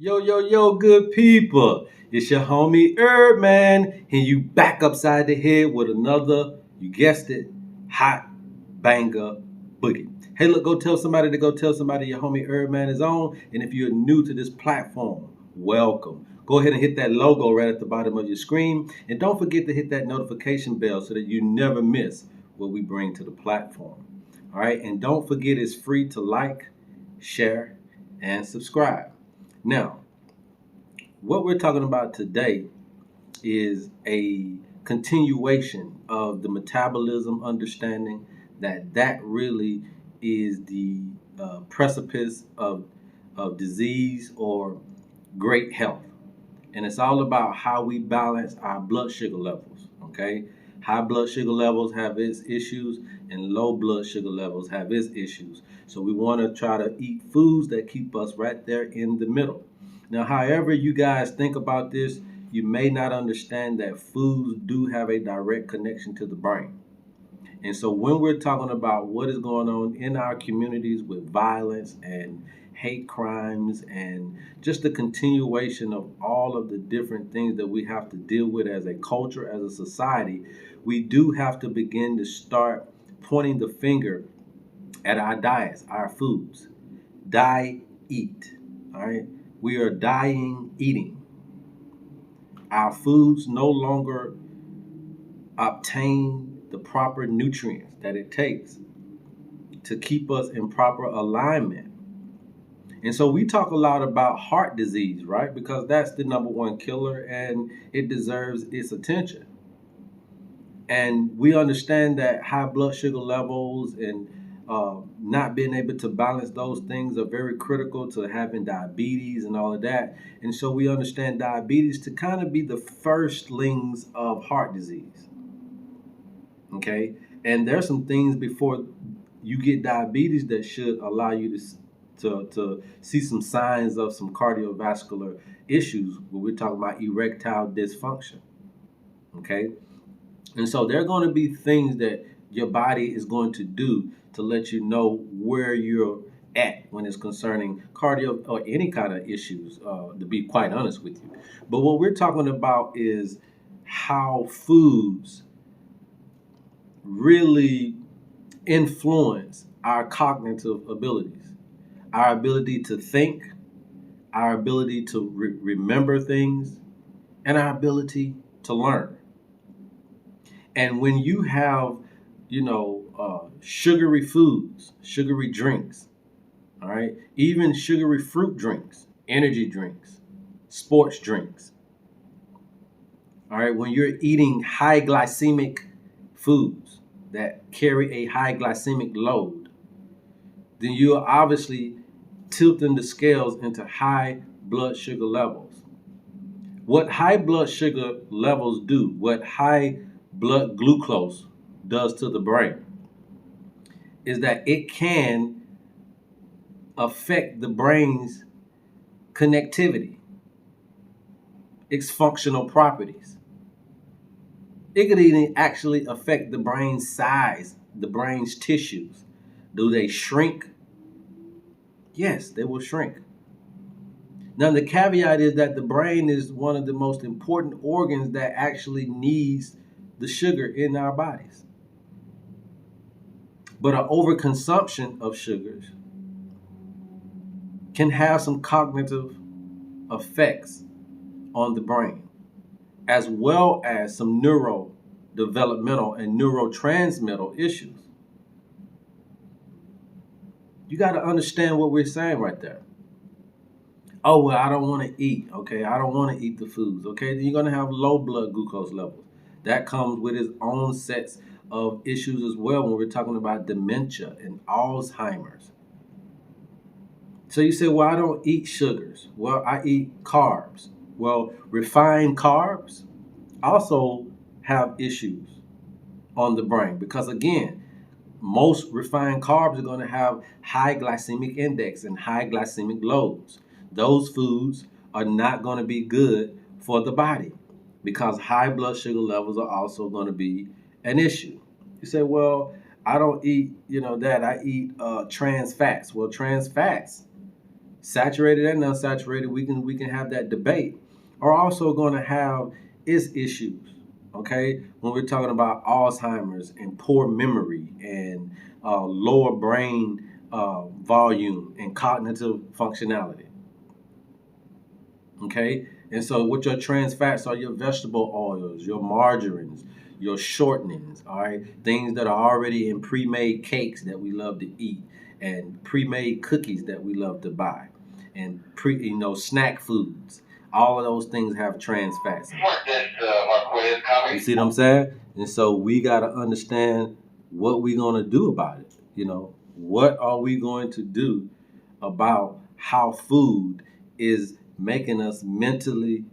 Yo, yo, yo, good people. It's your homie Herbman, and you back upside the head with another, you guessed it, hot banger boogie. Hey, look, go tell somebody to go tell somebody your homie Herbman is on. And if you're new to this platform, welcome. Go ahead and hit that logo right at the bottom of your screen. And don't forget to hit that notification bell so that you never miss what we bring to the platform. All right, and don't forget it's free to like, share, and subscribe. Now, what we're talking about today is a continuation of the metabolism understanding that really is the precipice of disease or great health. And it's all about how we balance our blood sugar levels, okay? High blood sugar levels have its issues and low blood sugar levels have its issues. So we want to try to eat foods that keep us right there in the middle. Now, however you guys think about this, you may not understand that foods do have a direct connection to the brain. And so when we're talking about what is going on in our communities with violence and hate crimes and just the continuation of all of the different things that we have to deal with as a culture, as a society, we do have to begin to start pointing the finger at our diets, our foods. DIEAT. All right. We are dying eating. Our foods no longer obtain the proper nutrients that it takes to keep us in proper alignment. And so we talk a lot about heart disease, right? Because that's the number one killer and it deserves its attention. And we understand that high blood sugar levels and not being able to balance those things are very critical to having diabetes and all of that. And so we understand diabetes to kind of be the firstlings of heart disease. Okay. And there's some things before you get diabetes that should allow you to see some signs of some cardiovascular issues when we're talking about erectile dysfunction. Okay. And so there are going to be things that your body is going to do to let you know where you're at when it's concerning cardio or any kind of issues, to be quite honest with you. But what we're talking about is how foods really influence our cognitive abilities, our ability to think, our ability to remember things, and our ability to learn. And when you have, sugary foods, sugary drinks, all right, even sugary fruit drinks, energy drinks, sports drinks, all right, when you're eating high glycemic foods that carry a high glycemic load, then you're obviously tilting the scales into high blood sugar levels. What high blood sugar levels do, what high blood glucose does to the brain, is that it can affect the brain's connectivity, its functional properties. It could even actually affect the brain's size, the brain's tissues. Do they shrink? Yes, they will shrink. Now, the caveat is that the brain is one of the most important organs that actually needs the sugar in our bodies. But an overconsumption of sugars can have some cognitive effects on the brain, as well as some neurodevelopmental and neurotransmittal issues. You got to understand what we're saying right there. Oh, well, I don't want to eat. Okay, I don't want to eat the foods. Okay, then you're going to have low blood glucose levels. That comes with its own sets of issues as well when we're talking about dementia and Alzheimer's. So you say, well, I don't eat sugars. Well, I eat carbs. Well, refined carbs also have issues on the brain because, again, most refined carbs are going to have high glycemic index and high glycemic loads. Those foods are not going to be good for the body because high blood sugar levels are also going to be an issue. You say, well, I don't eat, that. I eat trans fats. Well, trans fats saturated and unsaturated, we can have that debate, are also going to have its issues. Okay, when we're talking about Alzheimer's and poor memory and lower brain volume and cognitive functionality. Okay, and so what your trans fats are your vegetable oils, your margarines, your shortenings, all right, things that are already in pre-made cakes that we love to eat, and pre-made cookies that we love to buy, and snack foods. All of those things have trans fats. You see what I'm saying? And so we got to understand what we're going to do about it. What are we going to do about how food is making us mentally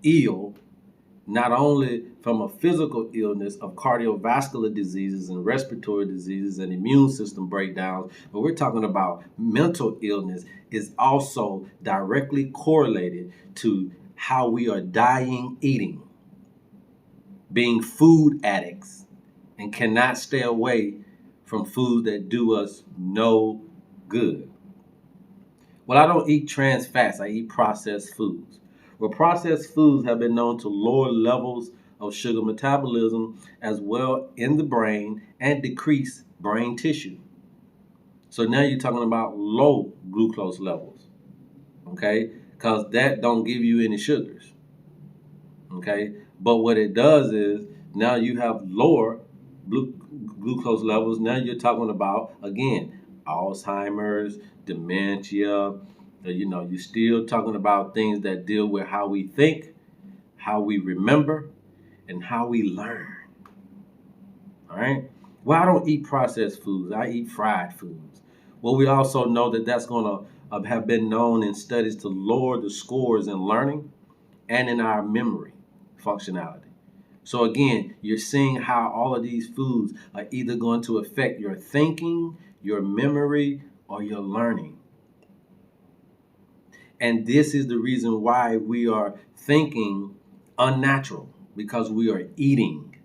ill, not only from a physical illness of cardiovascular diseases and respiratory diseases and immune system breakdowns, but we're talking about mental illness is also directly correlated to how we are dying eating, being food addicts, and cannot stay away from foods that do us no good. Well, I don't eat trans fats. I eat processed foods. Well, processed foods have been known to lower levels of sugar metabolism as well in the brain and decrease brain tissue. So now you're talking about low glucose levels, okay? Because that don't give you any sugars, okay? But what it does is now you have lower glucose levels. Now you're talking about, again, Alzheimer's, dementia. You're still talking about things that deal with how we think, how we remember, and how we learn. All right? Well, I don't eat processed foods. I eat fried foods. Well, we also know that that's going to have been known in studies to lower the scores in learning and in our memory functionality. So again, you're seeing how all of these foods are either going to affect your thinking, your memory, or your learning. And this is the reason why we are thinking unnatural, because we are eating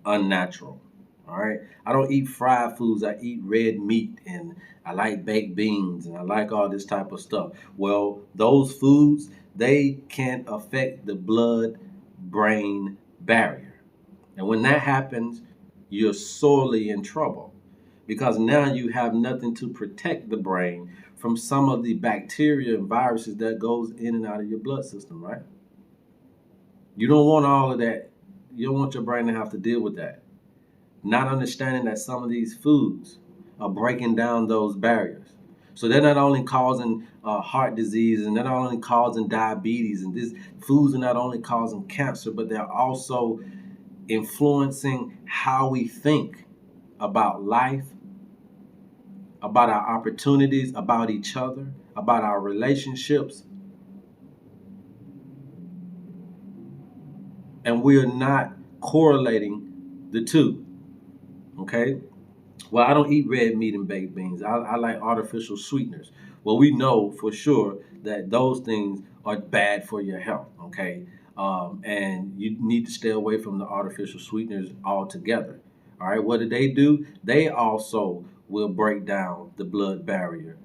unnatural. All right. I don't eat fried foods. I eat red meat, and I like baked beans, and I like all this type of stuff. Well, those foods, they can affect the blood-brain barrier. And when that happens, you're sorely in trouble, because now you have nothing to protect the brain from some of the bacteria and viruses that goes in and out of your blood system, right? You don't want all of that. You don't want your brain to have to deal with that. Not understanding that some of these foods are breaking down those barriers. So they're not only causing heart disease, and they're not only causing diabetes, and these foods are not only causing cancer, but they're also influencing how we think about life, about our opportunities, about each other, about our relationships. And we are not correlating the two. Okay? Well, I don't eat red meat and baked beans. I like artificial sweeteners. Well, we know for sure that those things are bad for your health, okay? And you need to stay away from the artificial sweeteners altogether. All right, what do? They also will break down the blood barrier,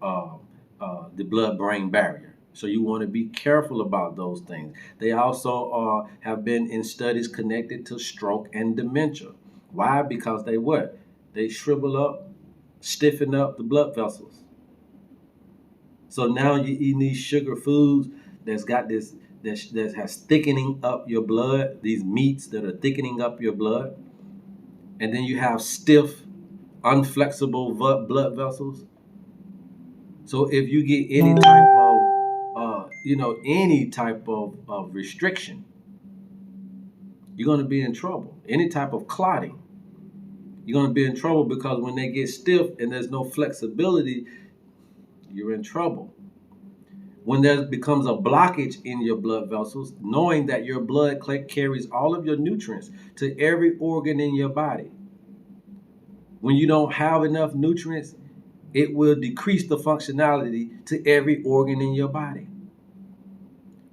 the blood-brain barrier. So you want to be careful about those things. They also have been in studies connected to stroke and dementia. Why? Because they what? They shrivel up, stiffen up the blood vessels. So now you're eating these sugar foods that's got this, that has thickening up your blood, these meats that are thickening up your blood. And then you have stiff, unflexible blood vessels. So if you get any type of restriction, you're going to be in trouble. Any type of clotting, you're going to be in trouble, because when they get stiff and there's no flexibility, you're in trouble. When there becomes a blockage in your blood vessels, knowing that your blood carries all of your nutrients to every organ in your body. When you don't have enough nutrients, it will decrease the functionality to every organ in your body.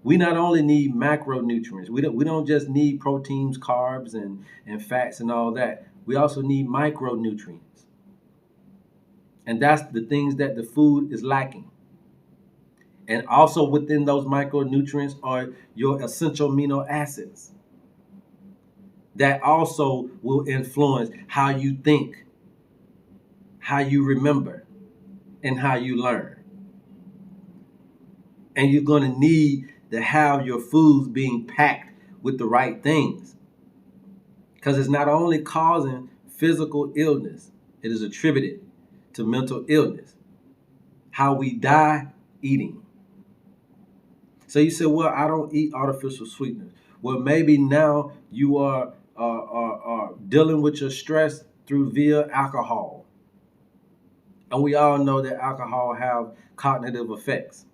We not only need macronutrients, we don't just need proteins, carbs, and fats and all that. We also need micronutrients. And that's the things that the food is lacking. And also within those micronutrients are your essential amino acids that also will influence how you think, how you remember, and how you learn. And you're going to need to have your foods being packed with the right things, because it's not only causing physical illness, it is attributed to mental illness. How we die eating. So you say, well, I don't eat artificial sweeteners. Well, maybe now you are dealing with your stress through via alcohol. And we all know that alcohol have cognitive effects.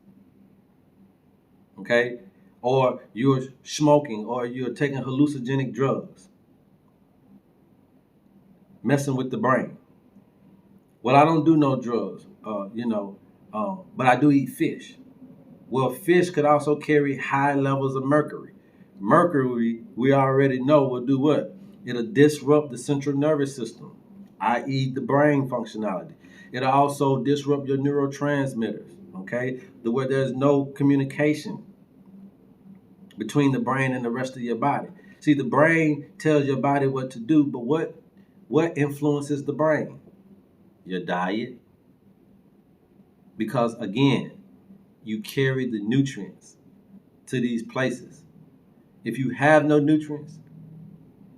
Okay? Or you're smoking, or you're taking hallucinogenic drugs, messing with the brain. Well, I don't do no drugs, but I do eat fish. Well, fish could also carry high levels of mercury. Mercury, we already know, will do what? It'll disrupt the central nervous system, i.e. the brain functionality. It'll also disrupt your neurotransmitters, okay? Where there's no communication between the brain and the rest of your body. See, the brain tells your body what to do, but what influences the brain? Your diet. Because again, you carry the nutrients to these places. If you have no nutrients,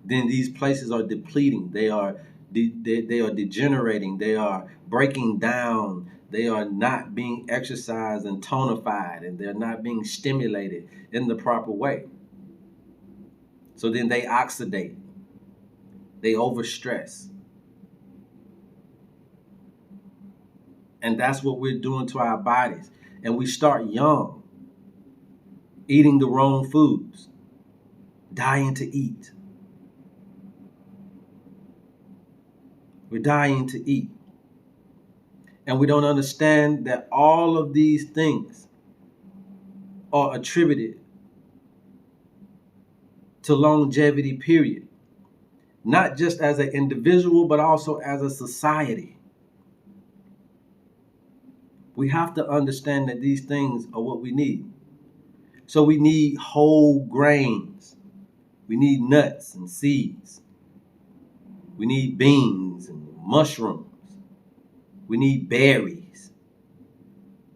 then these places are depleting. They are degenerating. They are breaking down. They are not being exercised and tonified, and they're not being stimulated in the proper way. So then they oxidate. They overstress. And that's what we're doing to our bodies. And we start young, eating the wrong foods, dying to eat. We're dying to eat. And we don't understand that all of these things are attributed to longevity, period. Not just as an individual, but also as a society. We have to understand that these things are what we need. So we need whole grains. We need nuts and seeds. We need beans and mushrooms. We need berries.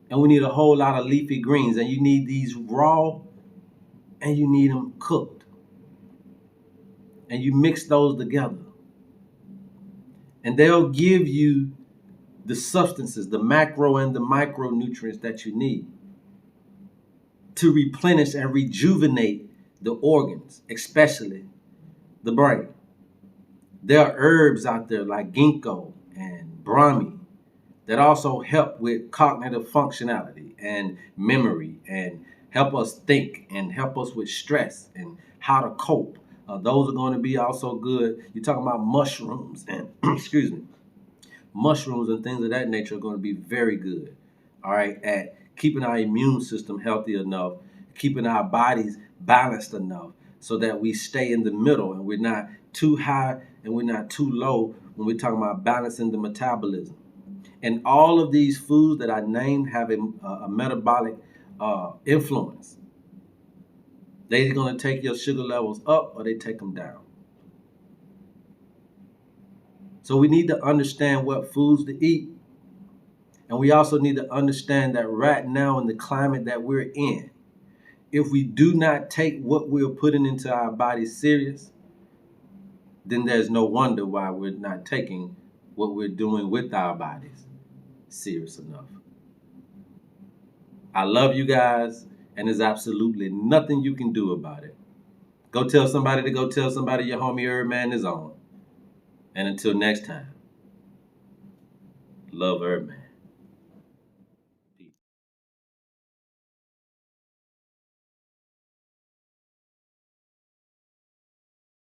And we need a whole lot of leafy greens. And you need these raw and you need them cooked. And you mix those together. And they'll give you the substances, the macro and the micronutrients that you need to replenish and rejuvenate the organs, especially the brain. There are herbs out there like ginkgo and brahmi that also help with cognitive functionality and memory and help us think and help us with stress and how to cope. Those are going to be also good. You're talking about mushrooms and, excuse me, mushrooms and things of that nature are going to be very good, all right, at keeping our immune system healthy enough, keeping our bodies balanced enough so that we stay in the middle and we're not too high and we're not too low when we're talking about balancing the metabolism. And all of these foods that I named have a metabolic influence. They're going to take your sugar levels up or they take them down. So we need to understand what foods to eat. And we also need to understand that right now in the climate that we're in, if we do not take what we're putting into our bodies serious, then there's no wonder why we're not taking what we're doing with our bodies serious enough. I love you guys, and there's absolutely nothing you can do about it. Go tell somebody to go tell somebody your homie Herbman is on. And until next time, love Herbman.